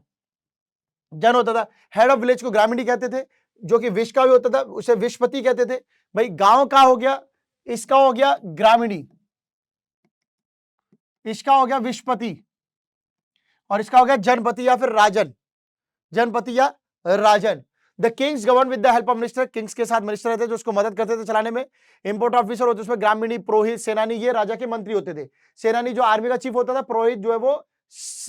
जन होता था। हेड ऑफ विलेज को ग्रामीणी कहते थे, जो कि विश्व का भी होता था, उसे विश्वपति कहते थे। भाई गांव का हो गया, इसका हो गया ग्रामीणी, इसका हो गया विश्वपति, और इसका हो गया जनपति या फिर राजन, जनपति या राजन। The kings govern with the help of minister, kings के साथ मिनिस्टर रहते जो उसको मदद करते थे चलाने में। इंपोर्ट ऑफिसर होते उसमें ग्रामीणी, पुरोहित, सेनानी, ये राजा के मंत्री होते थे। सेनानी जो आर्मी का चीफ होता था, पुरोहित जो है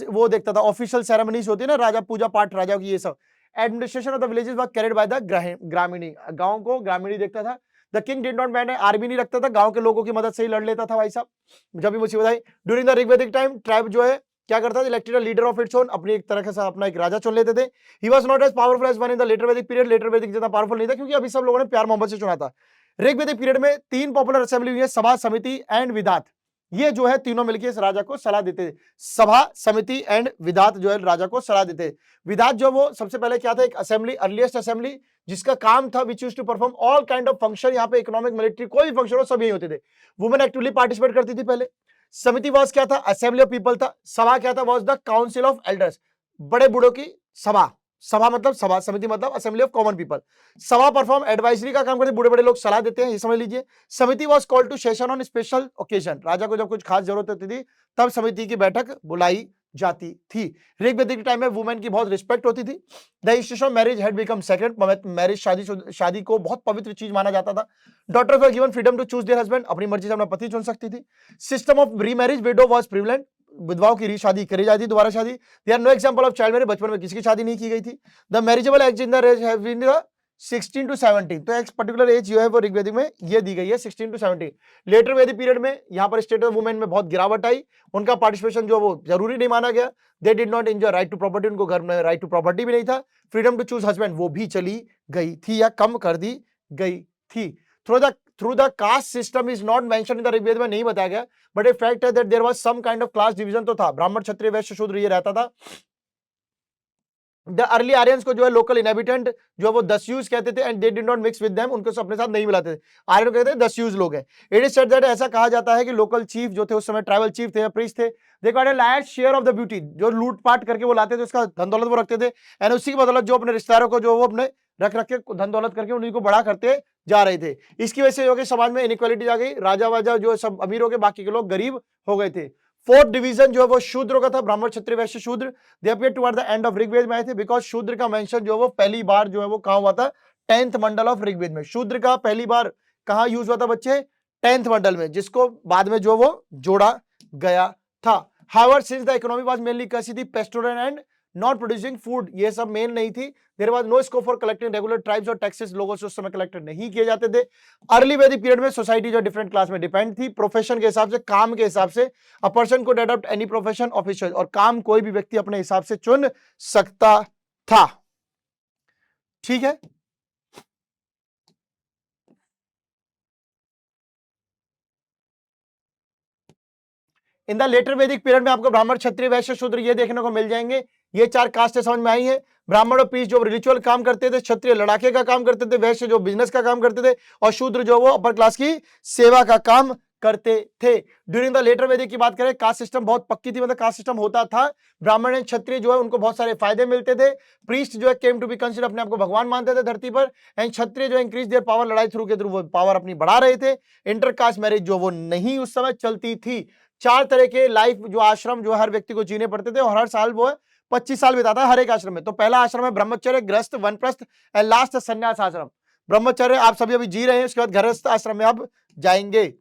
वो देखता था ऑफिशियल सेरेमनीज होती है ना, राजा पूजा पाठ राजा की, ये सब। Administration of the villages was carried by the ग्रामीणी, गांव को ग्रामीणी देखता था। The king did not man, army नहीं रखता था, गांव के लोगों की मदद से ही लड़ लेता था भाई साहब जब भी मुसीबत आई। ड्यूरिंग द ऋग्वैदिक टाइम ट्राइब जो है क्या करता था, elected leader of its own, अपनी एक तरह से अपना एक राजा चुन लेते थे। He was not as powerful as one in the later Vedic period, later Vedic जितना पावरफुल नहीं था, क्योंकि अभी सब लोगों ने प्यार मोहब्बत से चुना था। ऋग्वैदिक पीरियड में 3 पॉपुलर असेंबली हुई है, सभा, समिति एंड विधात। ये जो है तीनों मिलकर इस राजा को सलाह देते थे। सभा, समिति एंड विधात जो है राजा को सलाह देते थे। विधात जो वो सबसे पहले क्या था, एक असेंबली, अर्लीस्ट असेंबली, जिसका काम था which used to perform all kind of function, यहाँ पे इकोनॉमिक, मिलिट्री, कोई भी फंक्शन हो सब यही होते थे। वुमेन एक्टिवली पार्टिसिपेट करती थी पहले। समिति वाज क्या था, असेंबली ऑफ पीपल था। सभा क्या था, was the council of elders, बड़े बूढ़ों की सभा, सभा मतलब सभा, समिति मतलब असेंबली ऑफ कॉमन पीपल। सभा परफॉर्म एडवाइजरी का काम करते, बूढ़े बड़े लोग सलाह देते हैं, ये समझ लीजिए। समिति was called to session on special occasion, राजा को जब कुछ खास जरूरत होती थी तब समिति की बैठक बुलाई जाती थी। ऋग्वैदिक टाइम में वुमेन की बहुत रिस्पेक्ट होती थी। The institution of marriage had become sacred, marriage, शादी को बहुत पवित्र चीज माना जाता था। Daughters were given freedom to choose their husband, अपनी मर्जी से अपना पति चुन सकती थी। System of remarriage, widow was prevalent, विधवाओं की रीशादी करी जाती, दोबारा शादी। There no example of child marriage, बचपन में किसी की शादी नहीं की गई थी। The marriageable age in the raise have been 16 to 17, तो एक पर्टिकुलर एज जो है वो ऋग्वेदिक में ये दी गई है 16 to 17। लेटर वैदिक पीरियड में यहाँ पर स्टेटस ऑफ वुमेन में बहुत गिरावट आई, उनका पार्टिसिपेशन जो वो जरूरी नहीं माना गया। They did not enjoy right to property, उनको घर में राइट टू प्रॉपर्टी भी नहीं था। फ्रीडम टू चूज हस्बैंड वो भी चली गई थी या कम कर दी गई थी। Through the caste system is not mention in the Rigveda में नहीं बताया गया, बट ए फैक्ट है that there was some kind of class division तो था, ब्राह्मण, क्षत्रिय, वैश्य, शूद्र ये रहता था। द अर्ली आर्यंस को जो है लोकल इनहेबिटेंट जो है वो दस्यूज कहते थे, and they did not mix with them, उनको अपने साथ नहीं मिलाते थे। आर्यन कहते थे दस्यूज लोग हैं। इट इज सेड दैट, ऐसा कहा जाता है कि लोकल चीफ जो थे उस समय, ट्राइबल चीफ थे या प्रीस्ट थे, they got a large share of the beauty, जो लूटपाट करके वो लाते थे उसका धन दौलत वो रखते थे, एंड उसी की बदौलत जो अपने रिश्तेदारों को जो वो अपने रख रख के धन दौलत करके उन्हीं को बड़ा करते जा रहे थे। इसकी वजह से जो कि समाज में इनइक्वालिटी आ गई, राजा वाजा जो सब अमीर हो गए, बाकी के लोग गरीब हो गए थे। फोर्थ डिवीजन जो है वो शूद्र का था, ब्राह्मण, क्षत्रिय, वैश्य, शूद्र। They appear toward the end of Rigveda में आए थे, बिकॉज शूद्र का मेंशन जो है वो पहली बार जो है वो कहां हुआ था, 10th मंडल ऑफ ऋग्वेद में। शूद्र का पहली बार कहां यूज हुआ था बच्चे, 10th मंडल में, जिसको बाद में जो वो जोड़ा गया था। However since the economy was mainly कैसी थी, pastoral and not producing food, ये सब मेन नहीं थी। There was no scope for collecting regular tribes और टैक्सेस, लोगों से उस समय कलेक्ट नहीं किए जाते थे। अर्ली वैदिक पीरियड में सोसाइटी जो डिफरेंट क्लास में डिपेंड थी, प्रोफेशन के हिसाब से, काम के हिसाब से। A person could adopt any profession of his choice, और काम कोई भी व्यक्ति अपने हिसाब से चुन सकता था। ठीक है, इन द लेटर वैदिक पीरियड में आपको ब्राह्मण, क्षत्रिय, वैश्य, शूद्र ये देखने को मिल जाएंगे। ये 4 कास्ट समझ में आई है। ब्राह्मण और पीस जो रिचुअल काम करते थे, क्षत्रिय लड़ाके का काम करते थे, वैश्य जो बिजनेस का काम करते थे, और शूद्र जो वो अपर क्लास की सेवा का काम करते थे। ड्यूरिंग द लेटर वैदिक की बात करें, कास्ट सिस्टम बहुत पक्की थी, मतलब कास्ट सिस्टम होता था। ब्राह्मण एंड क्षत्रिय जो है उनको बहुत सारे फायदे मिलते थे। प्रीस्ट जो है केम टू बी कंसीडर, अपने आप को भगवान मानते थे धरती पर। एंड क्षत्रिय जो इंक्रीज देयर पावर, लड़ाई थ्रू के थ्रू वो पावर अपनी बढ़ा रहे थे। इंटरकास्ट मैरिज जो वो नहीं उस समय चलती थी। 4 तरह के लाइफ जो आश्रम जो हर व्यक्ति को जीने पड़ते थे, और हर साल वो 25 साल बिताता है हर एक आश्रम में। तो पहला आश्रम है ब्रह्मचर्य, गृहस्थ, वनप्रस्थ, एंड लास्ट संन्यास आश्रम। ब्रह्मचर्य आप सभी अभी जी रहे हैं, उसके बाद गृहस्थ आश्रम में आप जाएंगे।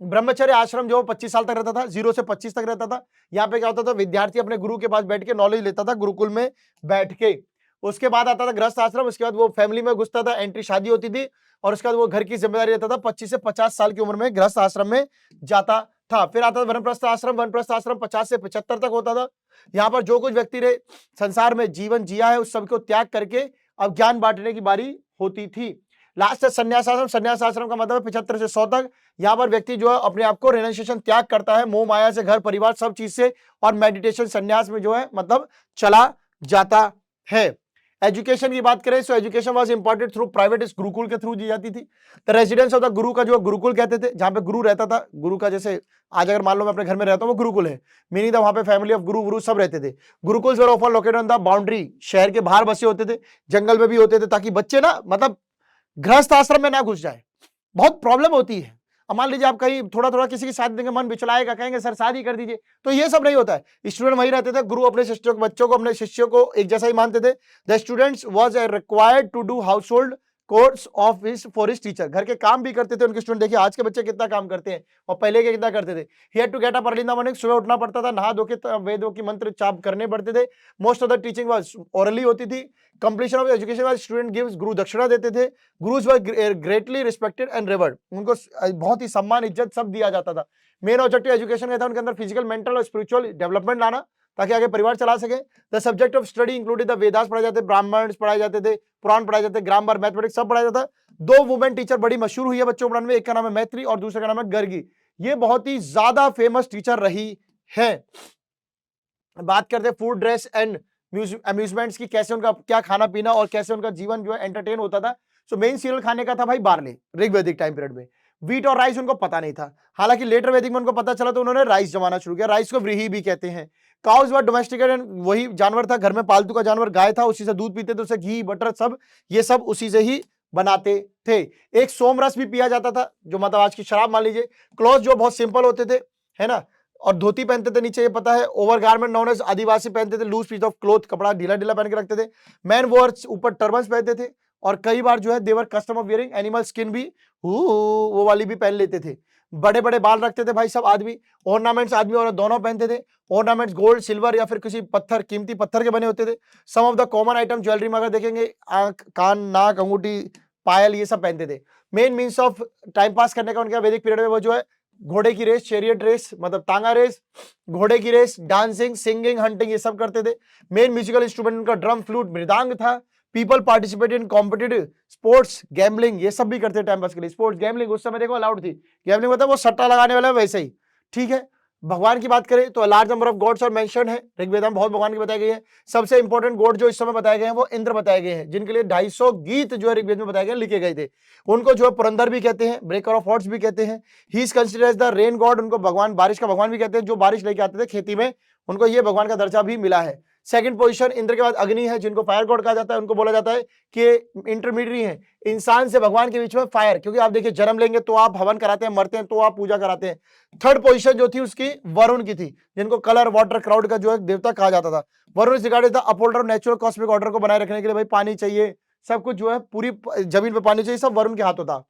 ब्रह्मचर्य आश्रम जो 25 साल तक रहता था, 0 से 25 तक रहता था। यहाँ पे क्या होता था, विद्यार्थी अपने गुरु के पास बैठ के नॉलेज लेता था, गुरुकुल में बैठ के। उसके बाद आता था गृहस्थ आश्रम, उसके बाद वो फैमिली में घुसता था, एंट्री शादी होती थी, और उसके बाद वो घर की जिम्मेदारी रहता था। 25 से 50 साल की उम्र में गृहस्थ आश्रम में जाता था। फिर आता था वनप्रस्थ आश्रम। वनप्रस्थ आश्रम 50 से 75 तक होता था। यहाँ पर जो कुछ व्यक्ति ने संसार में जीवन जिया है उस सबको त्याग करके अब ज्ञान बांटने की बारी होती थी। लास्ट है संन्यास आश्रम। संन्यास आश्रम का मतलब 75 से 100 तक। यहाँ पर व्यक्ति जो है अपने आप को रेनुंसिएशन त्याग करता है, मोह माया से, घर परिवार सब चीज से, और मेडिटेशन संन्यास में जो है मतलब चला जाता है। एजुकेशन की बात करें तो education was important through private Gurukul के थ्रू दी जाती थी। द रेजिडेंस ऑफ द गुरु का जो गुरुकुल कहते थे, जहां पे गुरु रहता था। गुरु का जैसे आज अगर मान लो मैं अपने घर में रहता हूं, वो गुरुकुल है, मीनिंग वहां पे फैमिली ऑफ गुरु सब रहते थे। Gurukuls were often located on the boundary, शहर के बाहर बसे होते थे, जंगल में भी होते थे, ताकि बच्चे ना मतलब गृहस्थ आश्रम में ना घुस जाए। बहुत प्रॉब्लम होती है। अब मान लीजिए आप कहीं थोड़ा थोड़ा किसी की शादी देंगे, मन बिचलाएगा, कहेंगे सर शादी कर दीजिए, तो ये सब नहीं होता है। स्टूडेंट वही रहते थे, गुरु अपने शिष्यों को, बच्चों को, अपने शिष्यों को एक जैसा ही मानते थे। The students was required to do household chores of his for his teacher, घर के काम भी करते थे उनके स्टूडेंट। देखिए आज के बच्चे कितना काम करते हैं और पहले के कितना करते थे। He had to get up early in the morning, सुबह उठना पड़ता था, नहा धो के वेदों की मंत्र जाप करने पड़ते थे। Most of the teaching was orally होती थी। Completion of education was student gives, गुरु दक्षिणा देते थे। गुरुज वर ग्रेटली रिस्पेक्टेड एंड रिवर्ड, उनको बहुत ही सम्मान इज्जत सब दिया जाता था। मेन ऑब्जेक्टिव एजुकेशन का था उनके अंदर फिजिकल, मेंटल और स्पिरिचुअल डेवलपमेंट लाना, ताकि आगे परिवार चला सके। The subject of study included the Vedas पढ़ाए जाते, ब्राह्मण पढ़ाए जाते थे, पुराण पढ़ाए जाते, ग्रामर, मैथमेटिक्स सब पढ़ाया जाता। दो वुमेन टीचर बड़ी मशहूर हुई है बच्चों को पढ़ाने में, एक का नाम है मैत्री और दूसरे का नाम है गर्गी। ये बहुत ही ज्यादा फेमस टीचर रही है। बात करते हैं फूड, ड्रेस एंड अम्यूजमेंट्स की, कैसे उनका क्या खाना पीना और कैसे उनका जीवन जो है एंटरटेन होता था। सो मेन सीरियल खाने का था भाई बार्ले, ऋग्वैदिक टाइम पीरियड में। वीट और राइस उनको पता नहीं था, हालांकि लेटर वैदिक में उनको पता चला तो उन्होंने राइस जमाना शुरू किया। राइस को व्रीही भी कहते हैं। काउज वर डोमेस्टिकेटेड, वही जानवर था, घर में पालतू का जानवर गाय था, उसी से दूध पीते थे, उसे घी बटर सब ये सब उसी से ही बनाते थे। एक सोमरस भी पिया जाता था, जो मतलब आज की शराब मान लीजिए। क्लॉथ जो बहुत सिंपल होते थे, है ना, और धोती पहनते थे नीचे, ये पता है। ओवर गारमेंट नॉन एज, आदिवासी पहनते थे लूज पीस ऑफ क्लोथ, कपड़ा ढीला ढीला पहन के रखते थे। मैन वोर ऊपर टर्बन्स पहनते थे, और कई बार जो है their custom of wearing animal skin भी वो वाली भी पहन लेते थे। बड़े बड़े बाल रखते थे भाई सब आदमी। ऑर्नामेंट्स आदमी और दोनों पहनते थे। ऑर्नामेंट्स गोल्ड, सिल्वर या फिर किसी पत्थर, कीमती पत्थर के बने होते थे। Some of the common item jewellery में अगर देखेंगे, आंख, कान, नाक, अंगूठी, पायल, ये सब पहनते थे। Main means of time pass करने का उनका वैदिक पीरियड में वो जो है घोड़े की रेस, चैरियट रेस मतलब तांगा रेस, घोड़े की रेस, डांसिंग, सिंगिंग, हंटिंग, ये सब करते थे। मेन म्यूजिकल इंस्ट्रूमेंट उनका ड्रम, फ्लूट, मृदांग था। People participate in competitive sports, gambling, ये सब भी करते टाइम पास के लिए। स्पोर्ट्स, गैम्बलिंग उस समय देखो अलाउड थी। गैम्बलिंग मतलब वो सट्टा लगाने वाला वैसे ही, ठीक है। भगवान की बात करें तो लार्ज नंबर ऑफ गॉड्स और मेंशन है ऋग्वेद में, बहुत भगवान की बताई गई है। सबसे इंपॉर्टेंट गॉड जो इस समय बताए गए हैं वो इंद्र बताए गए हैं, जिनके लिए 250 गीत जो है ऋग्वेद में बताए गए लिखे गए थे। उनको जो है पुरंदर भी कहते हैं, ब्रेकर ऑफ हॉर्ट्स भी कहते हैं। He is considered as the rain god, उनको भगवान, बारिश का भगवान भी कहते हैं, जो बारिश लेके आते थे खेती में, उनको ये भगवान का दर्जा भी मिला है। सेकंड पोजीशन इंद्र के बाद अग्नि है, जिनको फायर गॉड कहा जाता है। उनको बोला जाता है कि इंटरमीडिएट है इंसान से भगवान के बीच में फायर, क्योंकि आप देखिए जन्म लेंगे तो आप हवन कराते हैं, मरते हैं तो आप पूजा कराते हैं। थर्ड पोजीशन जो थी उसकी वरुण की थी, जिनको कलर, वाटर, क्राउड का जो है देवता कहा जाता था। Varun is regarded the upholder of natural cosmic order को बनाए रखने के लिए भाई पानी चाहिए, सब कुछ जो है पूरी जमीन पे पानी चाहिए, सब वरुण के हाथों था।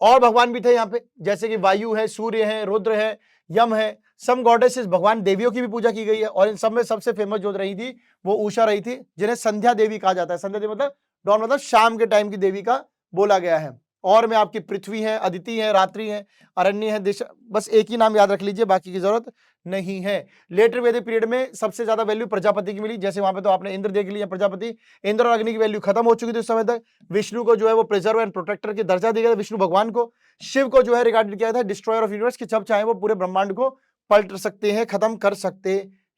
और भगवान भी थे यहाँ पे, जैसे कि वायु है, सूर्य है, रुद्र है, यम है। सम गॉडेसेस, भगवान देवियों की भी पूजा की गई है, और इन सब में सबसे फेमस जो रही थी वो उषा रही थी, जिन्हें संध्या देवी कहा जाता है। संध्या देवी मतलब डॉन, मतलब शाम के टाइम की देवी का बोला गया है। और में आपकी पृथ्वी है, अदिति है, रात्रि है, अरण्य है, दिशा, बस एक ही नाम याद रख लीजिए, बाकी की जरूरत नहीं है। लेटर वैदिक पीरियड में सबसे ज्यादा वैल्यू प्रजापति की मिली, जैसे वहां पे तो आपने इंद्र देख लिया, प्रजापति। इंद्र और अग्नि की वैल्यू खत्म हो चुकी थी उस समय तक। विष्णु को जो है वो प्रिजर्व एंड प्रोटेक्टर की दर्जा दिया गया, विष्णु भगवान को। शिव को जो है रिगार्डेड किया था डिस्ट्रॉयर ऑफ यूनिवर्स, कि जब चाहे वो पूरे ब्रह्मांड को पलट सकते हैं, खत्म कर सकते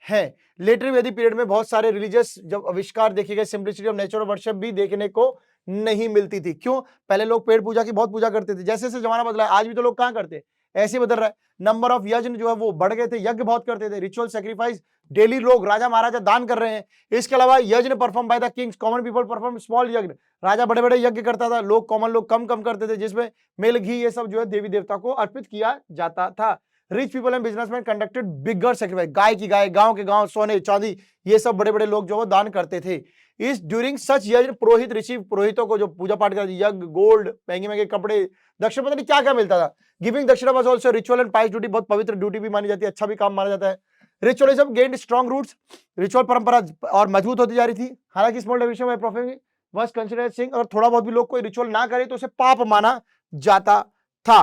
हैं। लेटर वैदिक पीरियड में बहुत सारे रिलीजियस जब आविष्कार देखे गए, सिंप्लिसिटी ऑफ नेचर वर्शिप भी देखने को नहीं मिलती थी। क्यों? पहले लोग पेड़ पूजा की बहुत पूजा करते थे, जैसे जैसे जमाना बदला है, आज भी तो लोग कहां करते हैं, ऐसे बदल रहा है। नंबर ऑफ यज्ञ जो है वो बढ़ गए थे, यज्ञ बहुत करते थे, रिचुअल सैक्रिफाइस डेली लोग, राजा महाराजा दान कर रहे हैं। इसके अलावा यज्ञ perform by the Kings, common people perform small यज्ञ, राजा बड़े बड़े यज्ञ करता था, लोग कॉमन लोग कम कम करते थे, जिसमें मेल, घी, ये सब जो है देवी देवता को अर्पित किया जाता था। Rich people and businessman conducted bigger sacrifice, गाय की गाय, गांव के गांव, सोने चांदी, ये सब बड़े बड़े लोग जो वो दान करते थे। इस ड्यूरिंग सच यज्ञ पुरोहित ऋषि, पुरोहितों को जो पूजा पाठ करते, यज्ञ, गोल्ड, महंगे महंगे कपड़े, दक्षिणा, पता नहीं क्या क्या मिलता था। गिविंग दक्षिणा was also ritual and price duty, बहुत पवित्र ड्यूटी भी मानी जाती है, अच्छा भी काम माना जाता है। Ritualism gained strong roots, ritual परंपरा और मजबूत होती जा रही थी। हालांकि small deviation by profession was considered sin, और थोड़ा बहुत भी लोग कोई रिचुअल ना करे तो उसे पाप माना जाता था।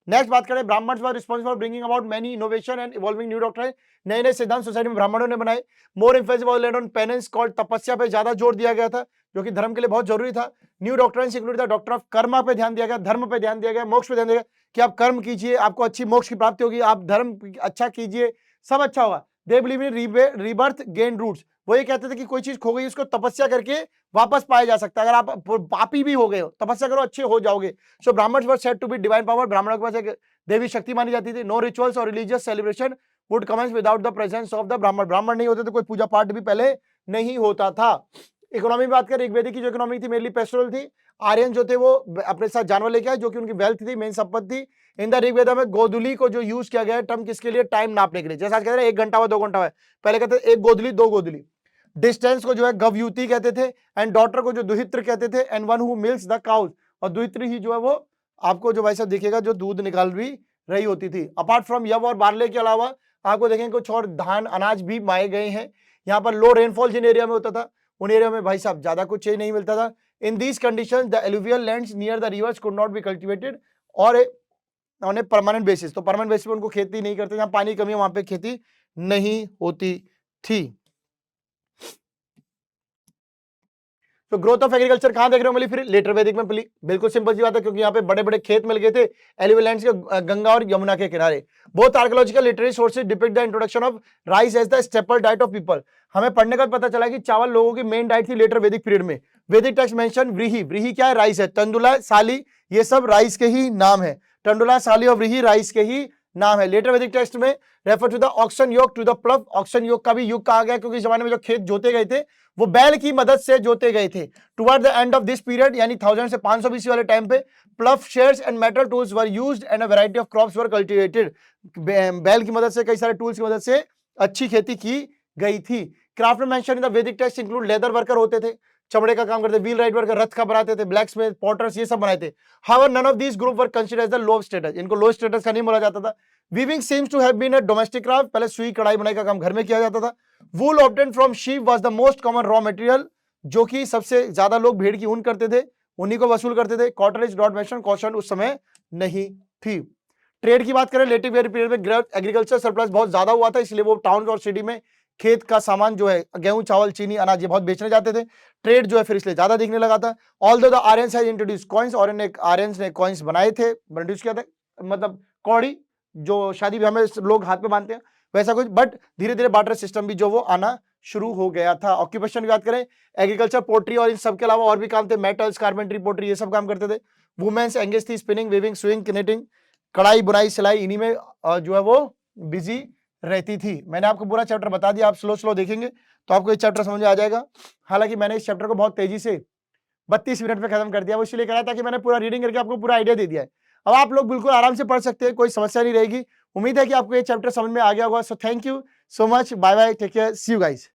नेक्स्ट बात करें, Brahmans were responsible for bringing about many innovation and evolving new doctrine, नए नए सिद्धांत सोसाइटी में ब्राह्मणों ने बनाए। More emphasis was laid on penance called, तपस्या पे ज्यादा जोर दिया गया था जो कि धर्म के लिए बहुत जरूरी था। New doctrines include the doctor of कर्म पे ध्यान दिया गया, धर्म पे ध्यान दिया गया, मोक्ष पे ध्यान दिया गया कि आप कर्म कीजिए आपको अच्छी मोक्ष की प्राप्ति होगी, आप धर्म अच्छा कीजिए सब अच्छा होगा। They believe in rebirth gain roots, वो ये कहते थे कि कोई चीज खो गई उसको तपस्या करके वापस पाया जा सकता है, अगर आप पापी भी हो गए हो तपस्या करो अच्छे हो जाओगे। So Brahmans were said to be divine power, ब्राह्मणों के पास एक देवी शक्ति मानी जाती थी। नो रिचुअल्स और religious celebration would commence without the presence of the Brahman, Brahman नहीं होते तो कोई पूजा पाठ भी पहले नहीं होता था। इकोनॉमी में बात करें, ऋग्वेदिक की जो इकोनॉमी थी मेनली पेस्टोरल थी। आर्यन जो थे वो अपने साथ जानवर लेके आए जो कि उनकी वेल्थ थी, मेन संपत्ति थी। इन द ऋग्वेदा में गोधुली को जो यूज किया गया है टर्म किसके लिए, टाइम नापने के लिए, जैसा आज कहते हैं 1 घंटा हुआ 2 घंटा हुआ, पहले कहते थे 1 गोधुली 2 गोधुली। डिस्टेंस को जो है गवयुति कहते थे, एंड डॉटर को जो दुहित्र कहते थे, and one who milks the cows, और दुहित्री ही जो है वो आपको जो वैसा दिखेगा जो दूध निकाल भी रही होती थी। अपार्ट फ्रॉम यव और बार्ले के अलावा आपको देखेंगे कुछ और धान अनाज भी माए गए हैं। यहाँ पर लो रेनफॉल जिन एरिया में होता था उन एरिया में भाई साहब ज्यादा कुछ चाहिए नहीं मिलता था। In these conditions the alluvial lands near the reverse could not be cultivated, और ऑन ए परमानेंट बेसिस, तो परमानेंट बेसिस पे उनको खेती नहीं करते, जहां पानी कमी है वहां पे खेती नहीं होती थी। तो ग्रोथ ऑफ एग्रीकल्चर कहां देख रहे हो मिली, फिर लेटर वैदिक में मिली। बिल्कुल सिंपल सी बात है क्योंकि यहाँ पे बड़े बड़े खेत मिल गए थे एलिवेलेंट्स के, गंगा और यमुना के किनारे। Both archaeological literary sources depict the introduction of rice as the staple diet of people. हमें पढ़ने का पता चला कि चावल लोगों की मेन डाइट थी लेटर वैदिक पीरियड में। वैदिक टेक्स्ट मेंशन व्रीहि, व्रीहि क्या है, राइस है। तंदुला, साली, ये सब राइस के ही नाम है। तंडुला, साली और व्रीहि राइस के ही नाम है। लेटर वैदिक टेक्स्ट में रेफर टू द ऑक्सन योग टू द प्लव, ऑक्सन योग का भी युग कहा गया क्योंकि इस जमाने में जो खेत जोते गए थे वो बैल की मदद से जोते गए थे। Toward the end of this period यानी 1000 से 500 बीसी वाले टाइम पे plough shares and metal tools were used and a variety of crops were cultivated. बैल की मदद से, कई सारे टूल्स की मदद से अच्छी खेती की गई थी। क्राफ्टमैन मेंशन इन द वैदिक टेक्स्ट इंक्लूड लेदर वर्कर होते थे, चमड़े का काम करते, व्हील राइट वर्कर रथ का बनाते थे, ब्लैक स्मिथ, पॉटर्स ये सब बनाए थे। However none of these group were considered as the low status, इनको लो स्टेटस का नहीं बोला जाता था। Weaving seems to have been a domestic craft, पहले सुई कढ़ाई बुनाई का काम घर में किया जाता था। Wool obtained from sheep was the most common raw material, जो कि सबसे ज्यादा लोग भेड़ की ऊन करते थे, उन्हीं को वसूल करते थे। Cotton is not mention, cotton उस समय नहीं थी। ट्रेड की बात करें लेटिव पीरियड में एग्रीकल्चर सरप्लस बहुत ज्यादा हुआ था, इसलिए वो टाउन और सिटी में खेत का सामान जो है गेहूं चावल चीनी अनाज ये बहुत बेचने जाते थे। ट्रेड जो है फिर इसलिए ज्यादा दिखने लगा था। Although the Aryans has introduce coins, और आर्यंस ने कॉइन्स बनाए थे, इंट्रोड्यूस किया था, मतलब कौड़ी जो शादी ब्याह में लोग हाथ में बांधते हैं वैसा कुछ, बट धीरे धीरे बार्टर सिस्टम भी जो वो आना शुरू हो गया था। ऑक्यूपेशन की बात करें, एग्रीकल्चर, पोल्ट्री और इन सब के अलावा और भी काम थे, मेटल्स, कारपेंट्री, पोल्ट्री ये सब काम करते थे। वुमेन्स एंगेज थी, स्पिनिंग, वीविंग, स्विंग, निटिंग, कढ़ाई बुनाई सिलाई, इन्हीं में जो है वो बिजी रहती थी। मैंने आपको पूरा चैप्टर बता दिया, आप स्लो स्लो देखेंगे तो आपको ये चैप्टर समझ में आ जाएगा। हालांकि मैंने इस चैप्टर को बहुत तेजी से 32 मिनट में खत्म कर दिया, वो इसलिए करा था कि मैंने पूरा रीडिंग करके आपको पूरा आइडिया दे दिया है। अब आप लोग बिल्कुल आराम से पढ़ सकते हैं, कोई समस्या नहीं रहेगी। उम्मीद है कि आपको ये चैप्टर समझ में आ गया होगा। So thank you so much, bye bye, take care, see you guys.